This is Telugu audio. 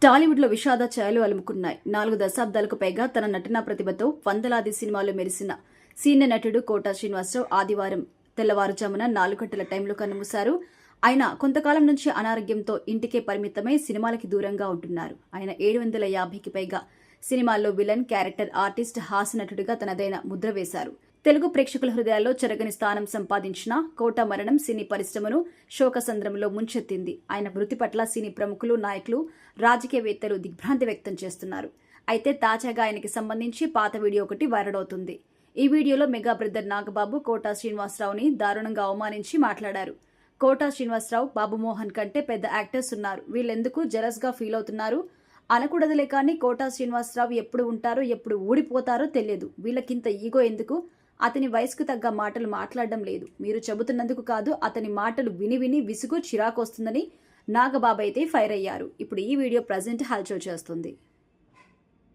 టాలీవుడ్లో విషాద ఛాయలు అలుముకున్నాయి. 4 దశాబ్దాలకు పైగా తన నటనా ప్రతిభతో వందలాది సినిమాల్లో మెరిసిన సీనియర్ నటుడు కోటా శ్రీనివాసరావు ఆదివారం తెల్లవారుజామున 4 గంటల టైంలో కన్నుమూశారు. ఆయన కొంతకాలం నుంచి అనారోగ్యంతో ఇంటికే పరిమితమై సినిమాలకి దూరంగా ఉంటున్నారు. ఆయన 750కి పైగా సినిమాల్లో విలన్, క్యారెక్టర్ ఆర్టిస్ట్, హాస్య నటుడిగా తనదైన ముద్ర వేశారు. తెలుగు ప్రేక్షకుల హృదయాల్లో చెరగని స్థానం సంపాదించిన కోటా మరణం సినీ పరిశ్రమను శోకసంద్రంలో ముంచెత్తింది. ఆయన మృతి పట్ల సినీ ప్రముఖులు, నాయకులు, రాజకీయవేత్తలు దిగ్భ్రాంతి వ్యక్తం చేస్తున్నారు. అయితే తాజాగా ఆయనకి సంబంధించి పాత వీడియో ఒకటి వైరల్ అవుతుంది. ఈ వీడియోలో మెగా బ్రదర్ నాగబాబు కోటా శ్రీనివాసరావుని దారుణంగా అవమానించి మాట్లాడారు. కోటా శ్రీనివాసరావు, బాబుమోహన్ కంటే పెద్ద యాక్టర్స్ ఉన్నారు, వీళ్ళెందుకు జెలస్ గా ఫీల్ అవుతున్నారు? అనకూడదులే కానీ కోటా శ్రీనివాసరావు ఎప్పుడు ఉంటారో ఎప్పుడు ఊడిపోతారో తెలియదు. వీళ్ళకింత ఈగో ఎందుకు? అతని వయసుకు తగ్గ మాటలు మాట్లాడడం లేదు. మీరు చెబుతున్నందుకు కాదు, అతని మాటలు విని విని విసుగు, చిరాకు వస్తుందని నాగబాబు అయితే ఫైర్ అయ్యారు. ఇప్పుడు ఈ వీడియో ప్రజెంట్ హల్చల్ చేస్తుంది.